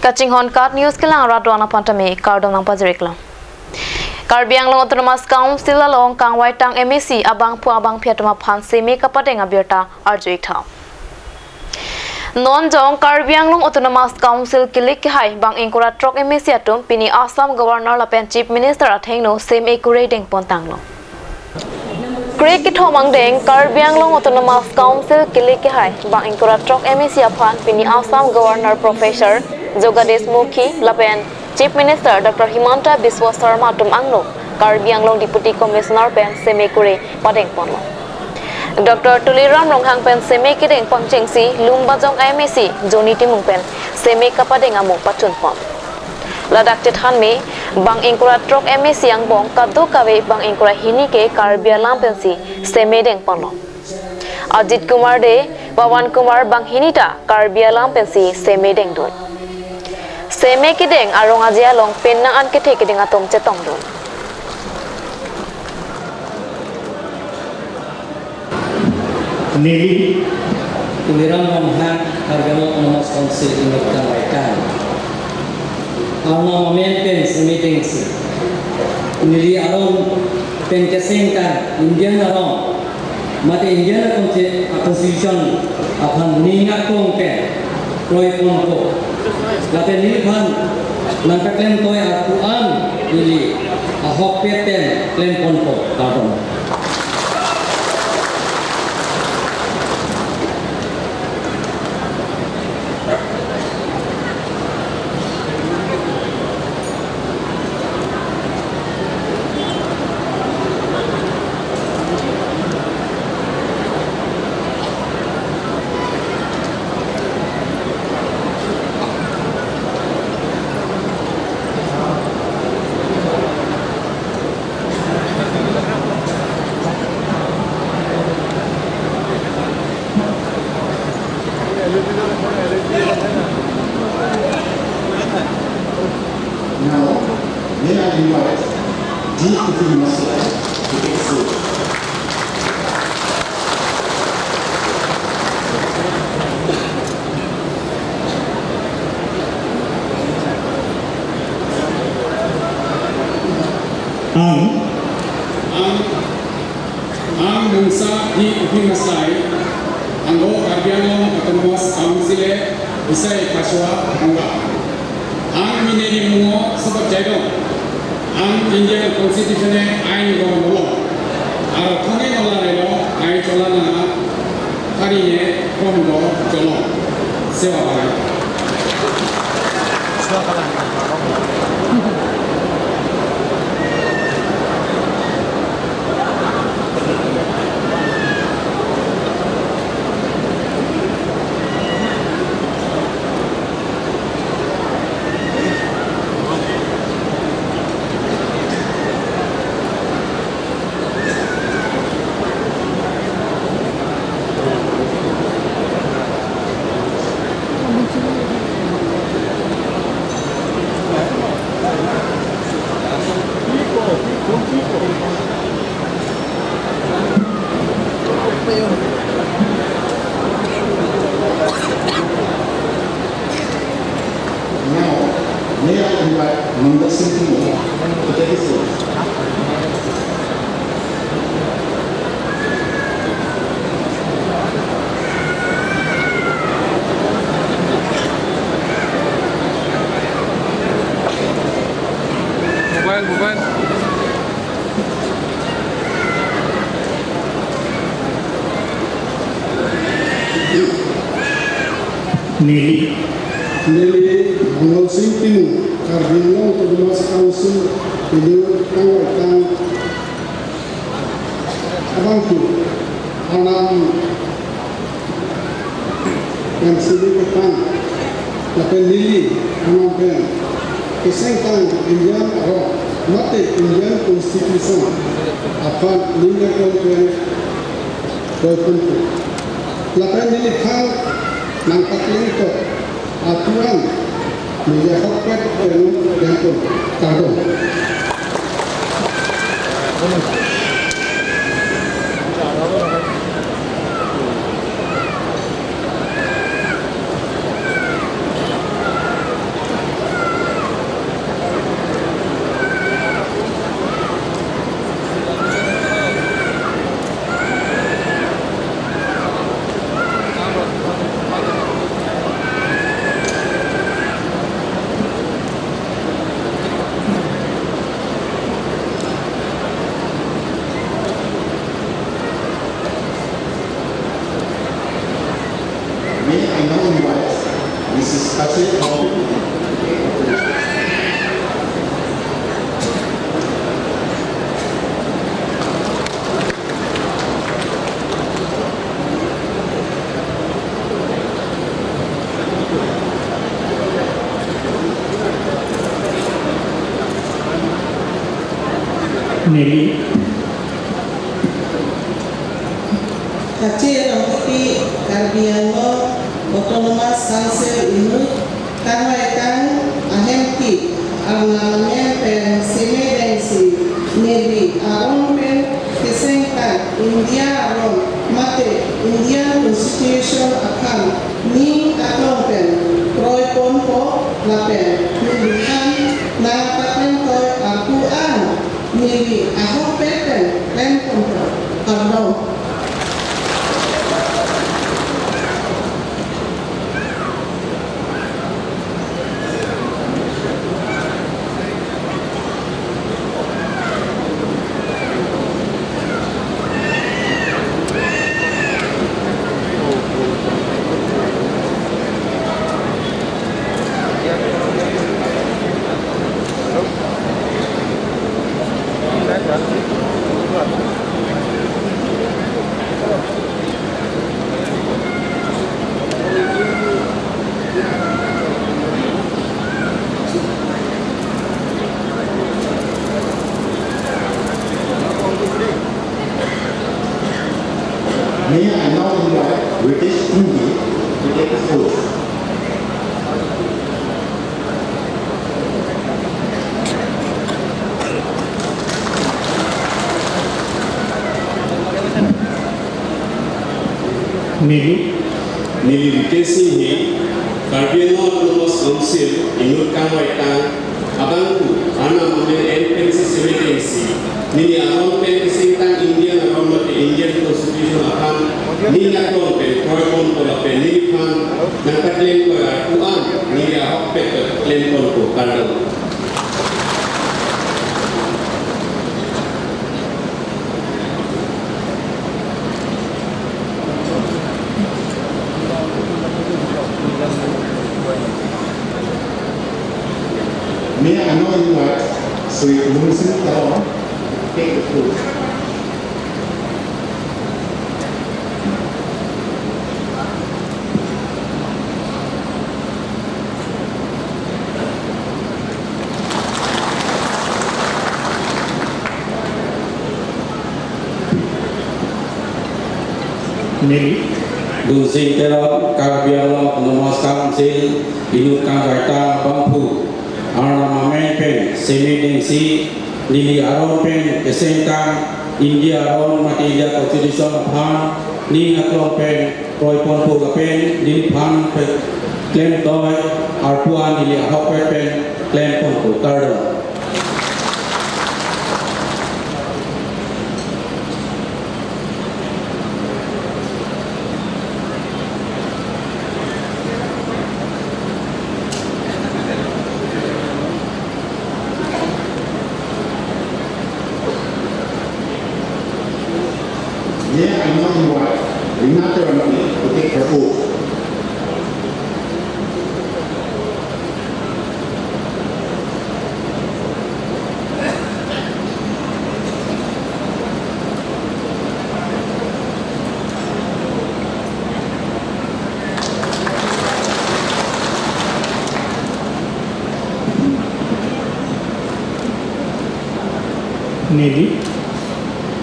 Kaching hon kat news kelang radwana pantame kardon lang pajriklang. Karbiang long autonomous council long kang waitang MEC abang pu abang piatuma phan semi kapadeng abirta arjuik tha. Non jong Karbiang long autonomous council kilik hai bang ingkura trok MEC atum pini Assam governor lapen chief minister athengno semi kuredeng pontang lo. Krek thomang deng Karbiang long autonomous council kilik hai bang ingkura trok MEC aphan pini Assam governor professor Jogadesh Mukhi lapen Chief Minister Dr. Himanta Biswa Sarma tum angno Karbiang long Deputy Commissioner pen semi kure padeng ponlo. Dr. Tuliram Ronghang pen semi kideng pangchengsi lumbajong MEC Joni Timung pen semi kapadeng amu pachun pon. Ladak tethan me bang ingkura trok MEC yang bong kadu kawe bang ingkura hini ke Karbiang pen si semi deng ponlo. Ajit Kumar de Pawan Kumar bang hinita Karbiang pen si semi deng dun. Seme kideng arong ajia long penna an ke thek kideng atom chetong dun. Nili Tuliram Ronghang Karbiang Autonomous Council ingatkan waikan. Arno momen pen meeting si. Nili arong pen kesengkan Indian arong mate Indian Constitution akan ningat kong pen proy pon ko. Laten ini pan langkah klaim toy Al-Quran ini ahok peten klaim ponpo karbon. Now, may I invite Deputy Minister to take floor. Ang bangsa di Upimasai, anggo Karbiang Autonomous Council isai kaswa angga. Ang mineri mungo sebab jaidong. Ang Indian Constitution ain gong nolo. Ar thane nola relo ain chola na hari ne kondo cholo. Sewa bagai. Sewa bagai. Now, may I invite Manda Singh to take floor. Mobile. Nili Bangol Singh Timu Karbiang Autonomous Council Video Kang Abangku Anam yang sini depan lapen Nili Anam pen kesengkang Indian Arab mate Indian Constitution akan ningat pen doipunku lapen Nili Kang nangkat lengkap aturan menjadi pet dan karbon. Nelly, Kecil Amputi Karbiano Autonomous Council Inut Kanwaikan Ahemki Alnalamen Pen Semedensi Nebi Aron Pen Kesengkan India Aron Mate Indian Constitution Akan Ni Aron Pen Roy Ponpo Lapen Nilihan Nangkaten Toy Al-Quran Nili Ahok Pen Pen Ponpo Pardon. May I now invite British India to take its oath. Nelly, Nili Rikesi hi Karbiano Autonomous Council Inut Kanwaitan Abangku Ana Mamen NPC Semedensi Nili Aron Pen Kesingtang Indian Aron Mate Indian Constitution Akan Nili Aron Pen Proyekon Pola Pen Nili Pan Nangkat Len Koy Al-Quran Nili Ahok Pek Len Konpo Kardang. May I now invite Sri Munsin Tawang to take the oath. Nelly, Dusing Terot Karbiano Autonomous Council Inut Kanwaitan Bangpu Arna Mamen Pen Semedensi Nili Aron Pen Kesengkang India Aron Mate India Constitution Pan Ni Aklong Pen Roy Ponpo Pen Nili Pan Klem Toy Al-Quran Nili Ahok Pen Klem Ponpo Kardang. May I now invite Renata Ramani to take her oath. Nelly,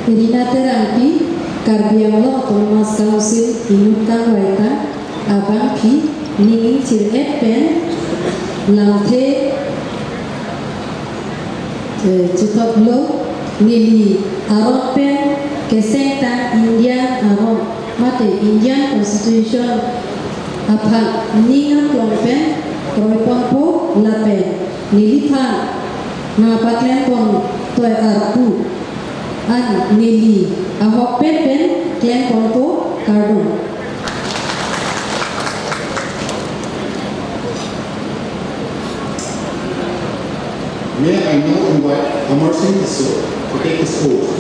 Renata Rampi Karbiano Autonomous Council Inut Kanwaitan Abangki Nini Ciret Pen Langte Citoplo Nili Aron Pen Kesengtan Indian Aron Mate Indian Constitution Apan Ningan Klongpen Proiponpo Lapen Nili Pan Ngapatlen Pon Toy Arku An Nili Ahok Pen Klem Ponpo Kardon. May I now invite Amar Singh Kisore to take his oath.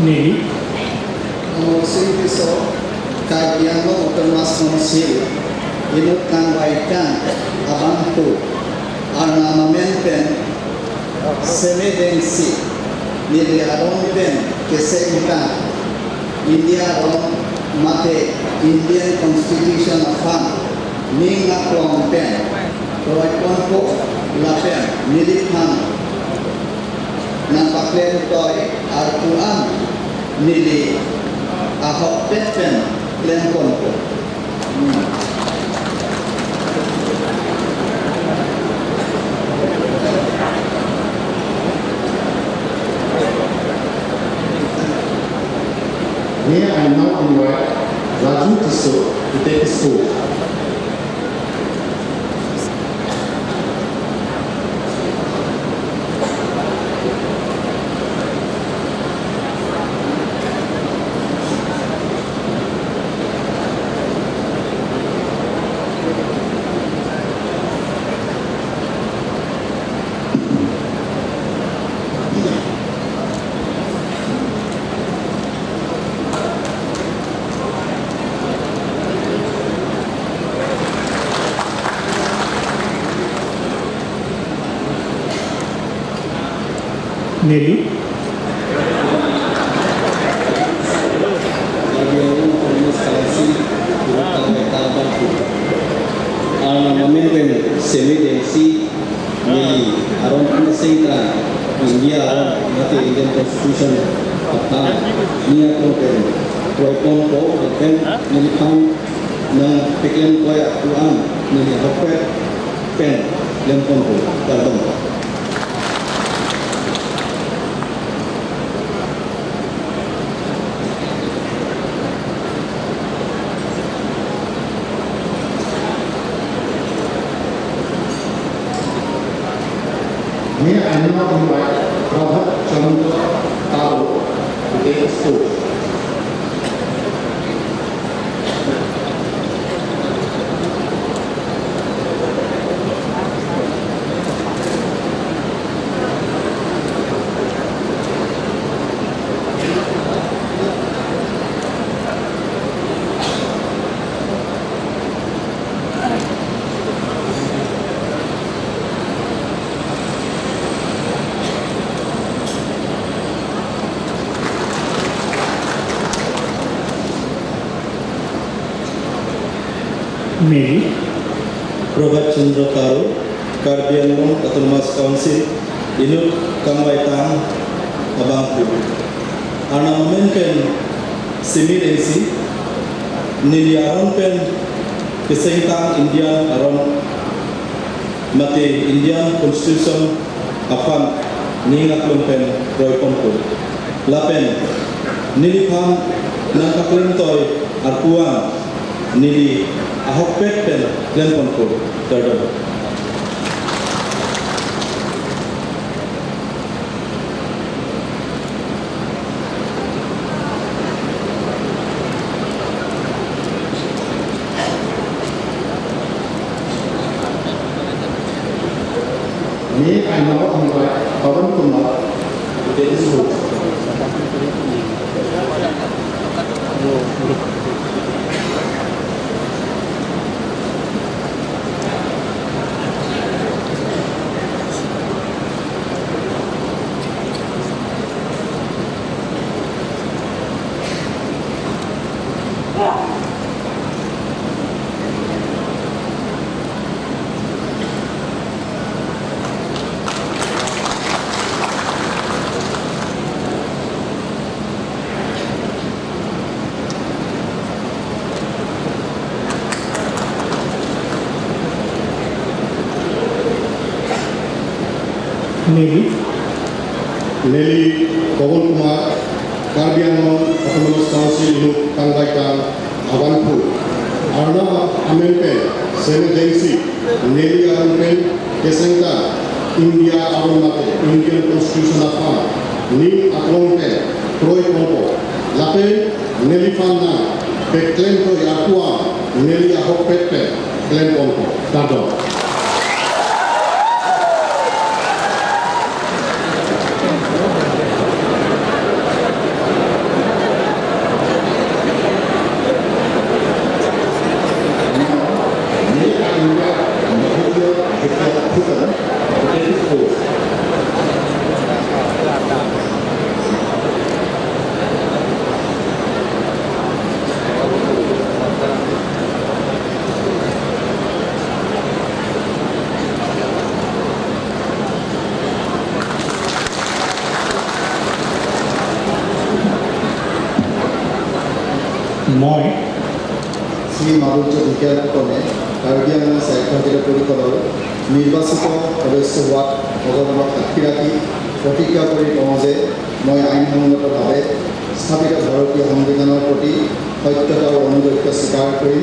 Nelly, Musim kajian Autonomous Council inutkan baikkan abantu armamenten semedensi niliaron kesehatan India ron mate Indian Constitution afan ninga klompen proyekon po lapen niliphan napaklen toy arkuan nili ahok pepen lengkon po. May I now invite Raju Tiso to take his oath. Nelly, armamenten semedensi nili aron kesehatan India aron mate Indian Constitution afan ninga klompen proyekon po lapen niliphan na piklen koy akuan nili hopet pen lempon po karbon. May I now invite Prabhat Chandra Taro to take his oath. Nelly, Prabhat Chandra Taro, Karbi Anglong Autonomous Council, Inut Kangwaitang, Abangpu. Armamenten semedensi nili aron pen kesehatan Indian aron mate Indian Constitution afan ninga klompen proyekon po. Lapen niliphan nang kaklentoy arkuan nili ahok pepen lempon po terdor. May I now invite Pawan Kumar to take his oath. Nelly, Nelly Pawan Kumar, Karbi Anglong Autonomous Council Inut Kangwaitang, Abangpu. Arna Amenpen, Semedensi, Nelly Aronpen, Kesengta, India Aromate, Indian Constitution Afan, Ning Aklongpen, Troy Kompo, Lape, Nelly Fana, Peklento Yakua, Nelly Ahok Pepe, Klen Kompo, Tado. মই শ্ৰী মাধুৰ্য বিজ্ঞানক্ৰমে কাৰ্বি আংলং স্বায়ত্তশাসিত পৰিষদৰ নিৰ্বাচিত সদস্য হোৱাত ভগৱানক সাক্ষী ৰাখি প্ৰতিজ্ঞা কৰি কওঁ যে মই আইনসন্মতভাৱে স্থাপিত ভাৰতীয় সংবিধানৰ প্ৰতি সত্যতা আৰু অনুগত্য স্বীকাৰ কৰি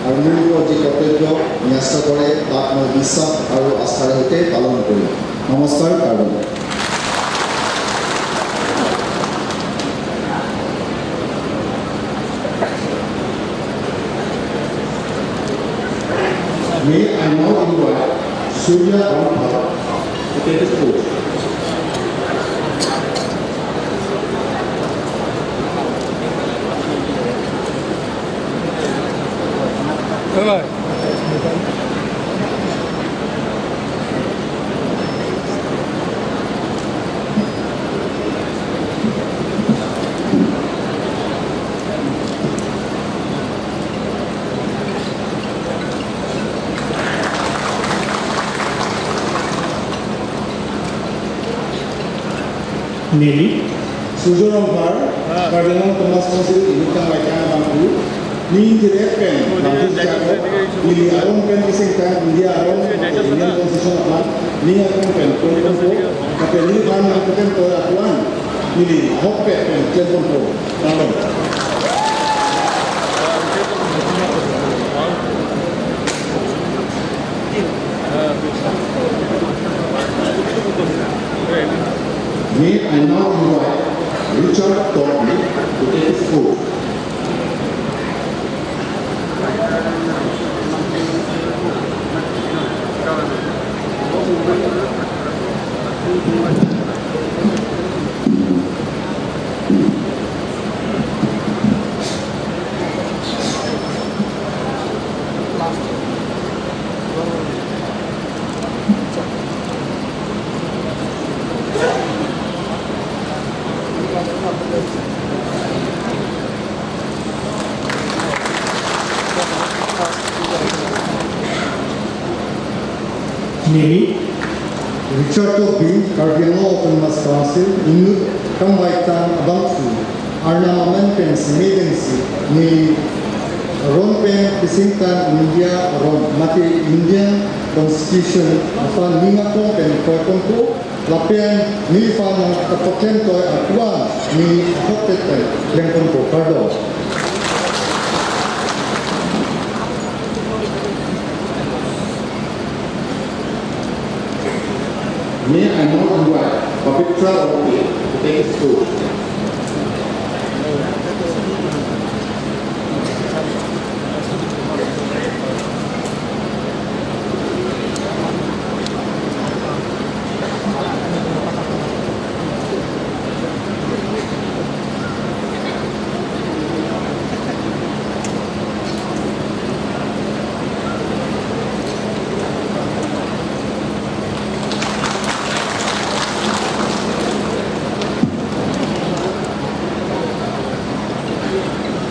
আৰু মোৰ ওপৰত যি কৰ্তব্য ন্যস্ত কৰে তাক মই বিশ্বাস আৰু আস্থাৰ সৈতে পালন কৰিম। নমস্কাৰ। Karbi. May I now invite Surya Ramphal to take his post. Nelly, Surya Ramphal, Cardinal Thomas Council, Inukan Waitana Bangku, Ning Direct Pen, Bangku Jago, Ili Aron Pen Kisengkan, India Aron, Indian Constitution Aman, Ning Aron Pen, Konkonpo, Kapeli Pan Angkutan Toy Akuan, Ili Hok Pen, Konkonpo, Aron. May I now invite Richard Torby to take his oath. Nelly, Richard Torby, Cardinal Autonomous Council, Inuk Kamwaitan Abangfu, Arnamaman Pen Semedensi, Ni Ron Pen Kisingtan India Ron Mati Indian Constitution, Afan Ningako Pen Koikonko, Lapian Nilfan Kapoklen Toy Akuan, Ni Hokete Lenkonko, Cardo. May I now invite Pavitra Ravi to take his oath.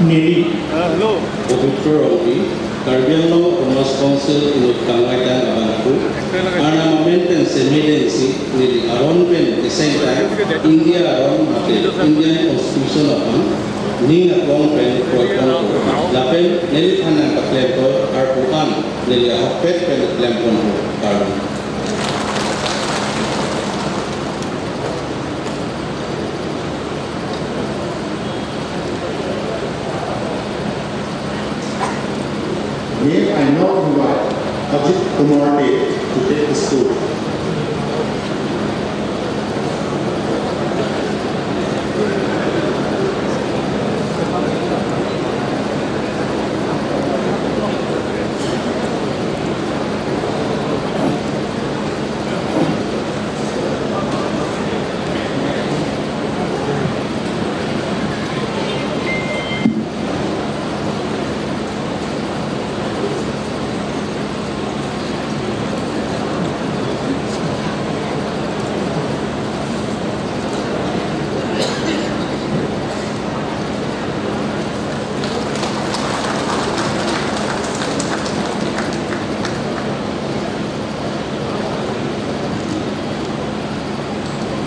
Nelly, Pavitra Ravi, Karbi Anglong Autonomous Council, Inukan Waitana Bangku, Armamenten Semedensi, Nili Aron Pen Kisengkan, India Aron Mate, Indian Constitution Aman, Ning Aklong Pen Koikonpo, Lapen Nili Hanang Kaklempo, Arpuan, Nili Hokpet Pen Klemponpo, Karbi. May I now invite Ajit Kumar Dev to take his oath.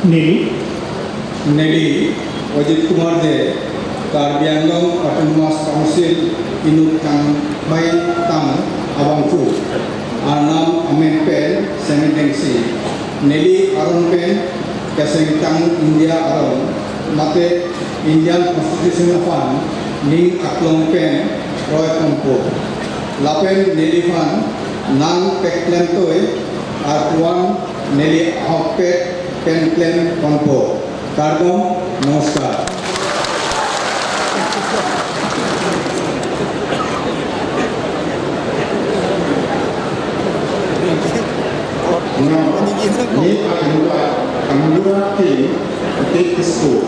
Nelly, Nelly, Ajit Kumar Dev, Karbi Anglong Autonomous Council Inuk Kang Bai Tang Abangfu Anam Amen Pen Semidengsi Nelly Aron Pen Keseng Tang India Aron Mate Indian Constitutional Fund Ning Aklong Pen Roy Kompo Lapen Nelly Fund Nang Peklen Toy Artuan Nelly Hokpet Pen Klen Kompo Kardom Namaskar. Now, need I invite Kamura team to take the school.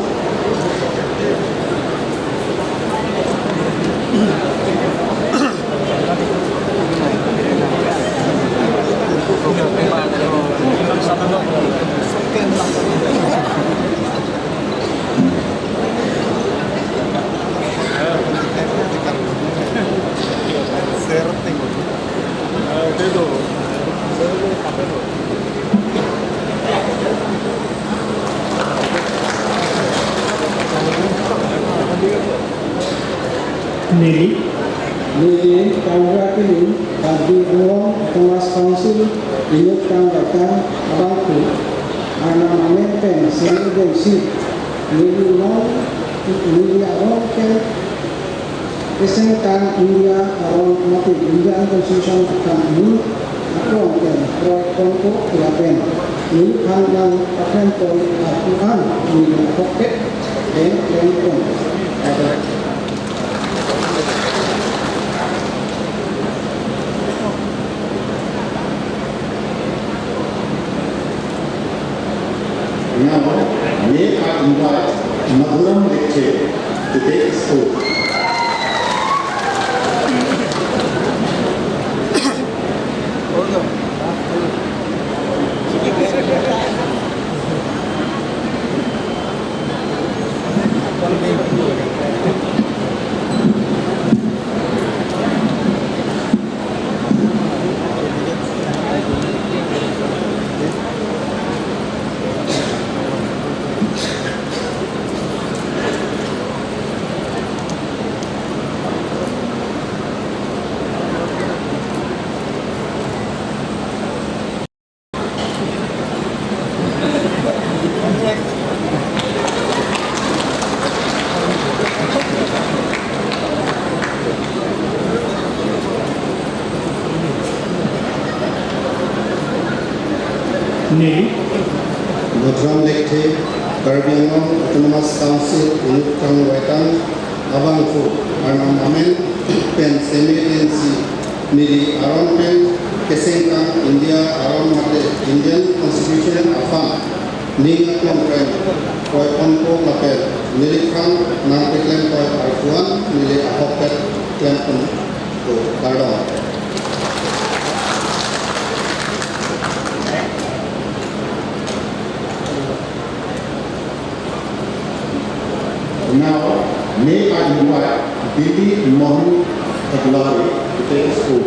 Nelly, Nelly Kangrakili, Karbi Anglong Autonomous Council Inuk Kang Batang Abangku Anam Amen Pen Semidengsi Nelly Aron Pen Keseng Tang India Aron Mati Indian Constitution Kang Ni Aklong Pen Roy Kompo Lapen Ni Kang Nang Apen Toy Atuan Ni Hokpet Den Kon Now, may I invite Madhuram Dikshit to take the school. Nelly, Madhuram Dikshit, Karbi Anglong Autonomous Council Inuk Kang Batang Abangfu Anam Amen Pen Semidengsi Nelly Aron Pen Keseng Tang India Aron Mate Indian Constitution Afan Ning Aklong Pen Roy Kompo Lapen Nelly Kang Nang Peklen Toy Artuan Nelly Hokpet Klen Kompo Kardom. Now, may I invite Bibi Mohan Taglari to take the school.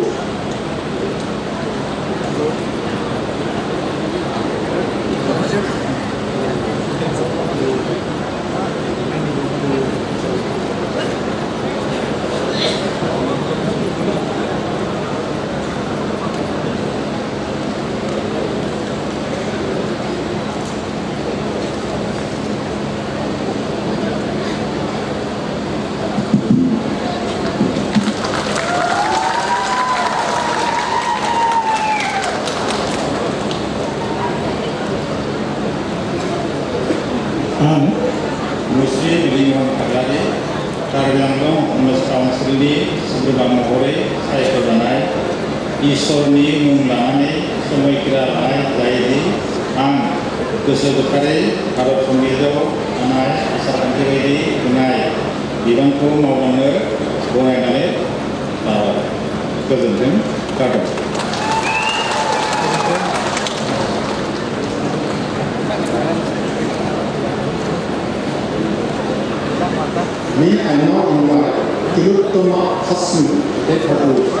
An, Muslim Lingwan Taglari, Karbi Anglong Autonomous Council Sebelum Mahore, saya berdanai, Isorni Munglanani, Semai Kira Lai, Zaidi, Ang, Kesebekare, Harap Pemilu, Anai, Asal Antiredi, Unai, Bidangku Mawangner, Bonai Nale, Kezenting, Kadang. May I now invite Tiluttama Hasmi to take her oath.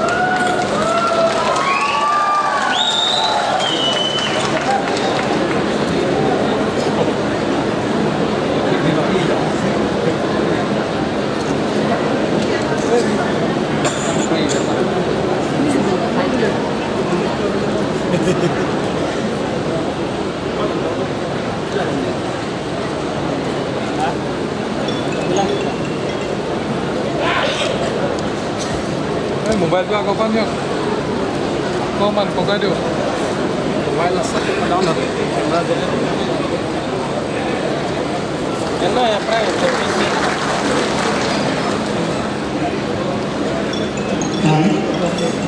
Mobile tu aku pan yang. Kau man kau kado. Mobile asal down ada. Hello ya private.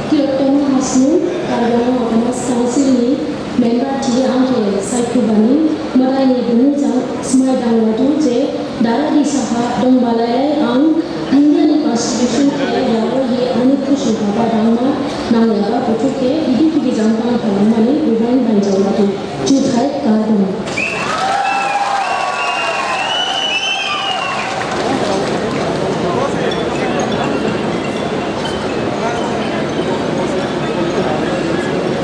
Kilotono Hasnu, Kargana Otomas Council ni member Tia Angke Saikubani, Madani Bunujang, Smaidang Watu Je, Daradi Saha, Dong Balai Ang, Indian Constitution ke Yaro Ye Anukushu Baba Dhamma, Nang Yaba Putu ke, Idi Pigi Jangpang Kalamani, Ubain Banjau Watu, Chudhai Kargana.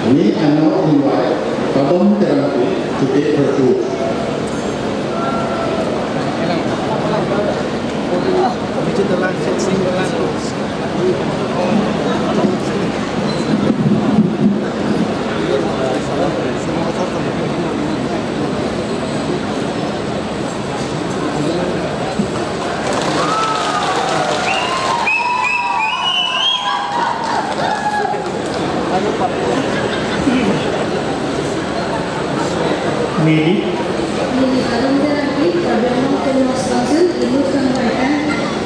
We are now invite Kabam Teranku to take her tour. Mary, Ini Arundaraki, Kargana Otomas Council, Ilukan Waitan,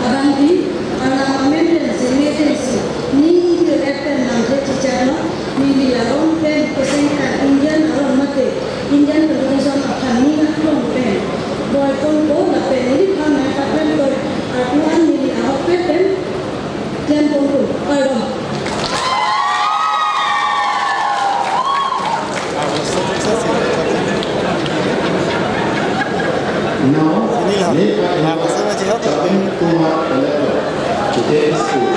Abanti, Ana Amendment, Semetensi, Ni Director Nante Chichano, Ni Laron Pen, Kesenka, Indian Aron Mate, Indian Constitution of Hanina Klong Pen, Boy Kongo, La Pen, Ini Kama Kapen Boy, Atuan Ni Ahok Pen, Ken Kongo, Pardon. Now, may I invite Kabam Kumar to take us tour.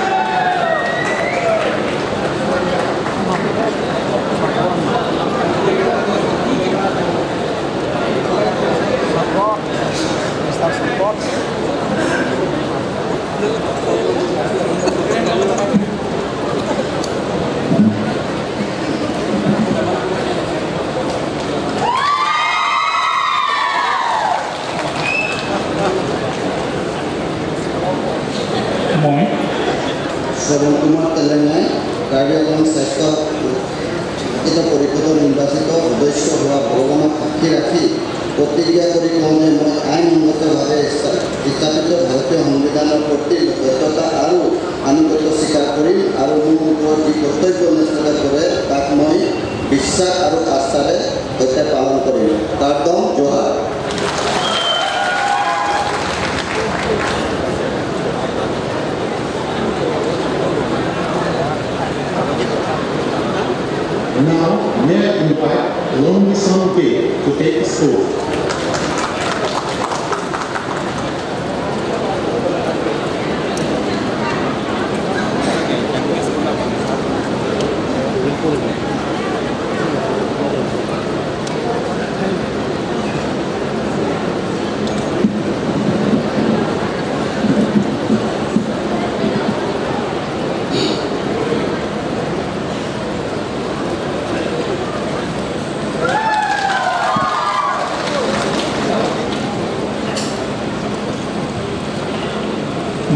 Moy, শ্রবণ কুমার তেলেঙ্গানায় কার্বি আংলং স্বাস্থ্য শিক্ষিত পরিষদৰ নিৰ্বাচিত সদস্য হোৱা ভগৱানক সাক্ষী ৰাখি প্ৰতিজ্ঞা কৰি কওঁ যে মই আইনসন্মতভাৱে স্থাপিত ভাৰতীয় সংবিধানৰ প্ৰতি সত্যতা আৰু আনুগত্য স্বীকাৰ কৰিম আৰু মোৰ ওপৰত যি কৰ্তব্য অনুষ্ঠিত কৰে তাক মই বিশ্বাস আৰু আস্থাৰে সৈতে পালন কৰিম। কাৰ্ডম Zuha. Now, may I invite Long Sampe to take us through.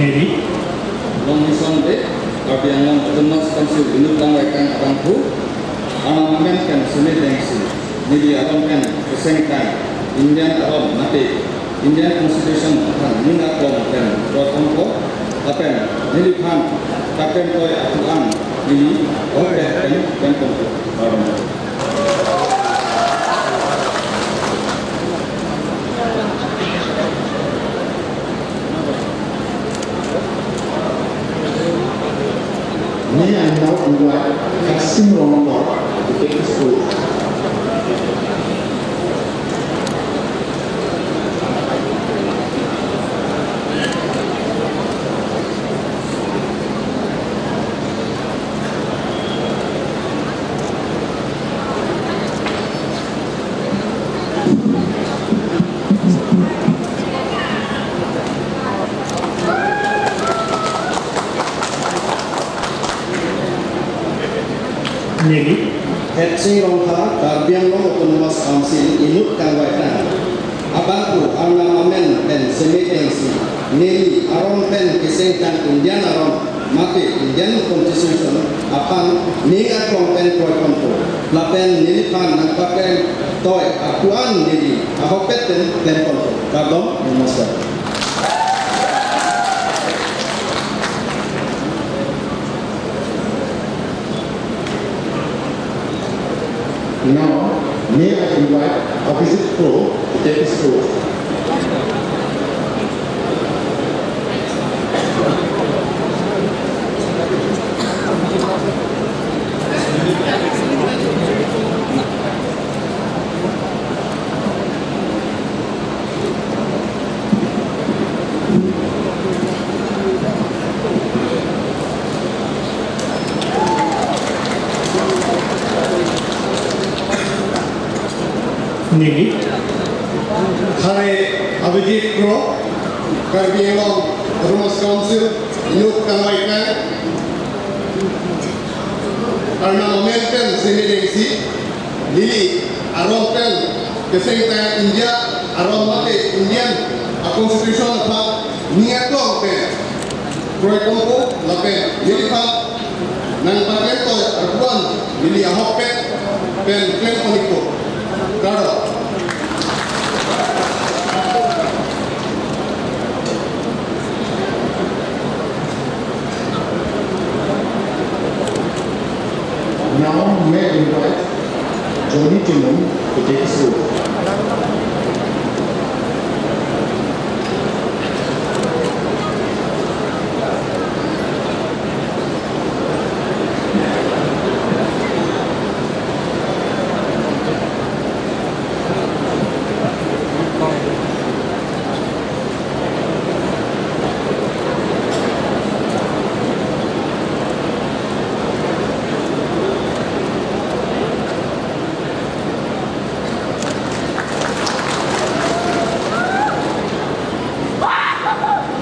Mary, Long Sampe, Karbi Aংলং Otomas Council, Ilukan Waitan Abangpu, Ana Amendment, Semetensi, Nili Aron Pen, Kesenka, Indian Aron Mate, Indian Constitution of Hanina Klong Pen, Rotompo, Tapen, Nili Pan, Tapen Toy Atuan, Nili, Oke Pen, Pen Kompo, Aron. May I now invite Kasim Romtor to take us through. Mary, Hetsing Rongha, Karbi Aংলং Otomas Council, Ilukan Waitan, Abantu, Ana Amendment, Semetensi, Nili Aron Pen, Kesenka, Indian Aron, mati Indian Constitution apan ningat kongpen koi konpo lapen nilipan nangpaken toy akuan nili ahopet ten konpo kadom namaskar. Now, may I invite Abhijit Pro to take his oath. Nili, Hare Abhijit Pro, Karbi Anglong Autonomous Council, Inuk Kangwaikan, Karna Momentum Senedengsi, Lili Arompen, Kesengta India, Aromate Indian, a Constitution of Niatong Pen, Proekompo, Lapen, Nilipa, Nang Paketo, Arbuan, Lili Ahopet, Pen Oniko. Now, may I invite Johnny Timon to take his oath.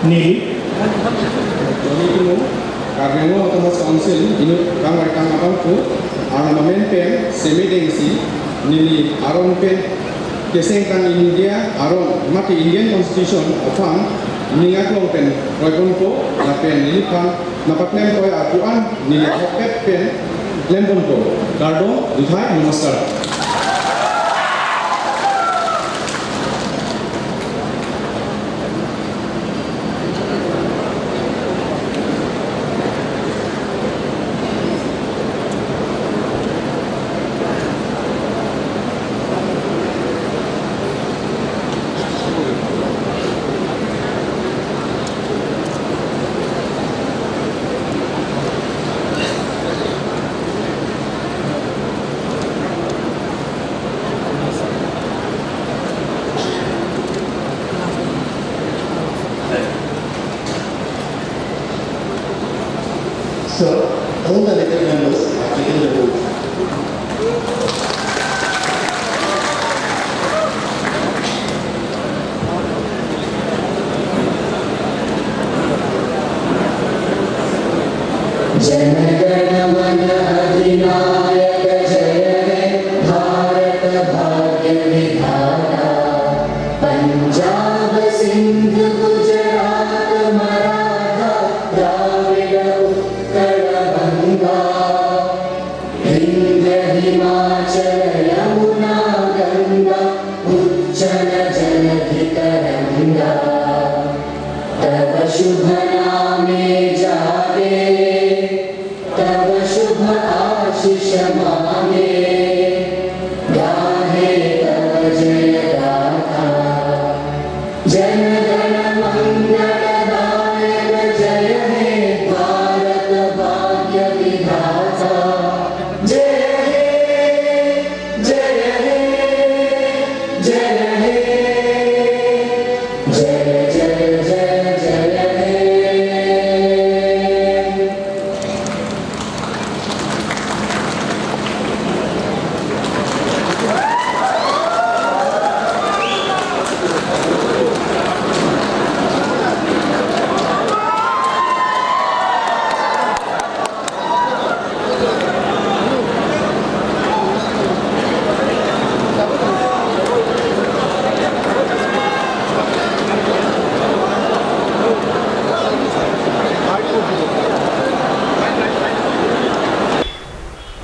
Nili, Johnny Timo, Karbi Anglong Autonomous Council, Inuk Kangwaikan Abangku, Armament Pen, Semidengsi, Nili Arompen, Kesengkang India, Arom, mati Indian Constitution, Opang, Ningat Longpen, Roykonpo, Lapen Nilipan, Napatnem Toy Akuan, Nili Ahopet Pen, Lemponpo, Gardo, Duthai, Namaskar. Sir, all the elected members are taking the oath. Jana Gana Mana अधिनायक जय हे भारत भाग्य विधाता पंजाब सिंध गुजरात मराठा द्राविड़ उत्कल गंगा विंध्य हिमाचल यमुना गंगा उज्जल जलधि तरंगा तव शुभ नामे जागे तव शुभ आशीष मांगे गाहे तव जय गाथा जन गण मंगलदायक जय हे भारत भाग्य विधाता जय हे जय हे जय हे जय जय जय जय हे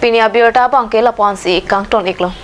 Pini abiota bangke lapuan si kang ton iklo.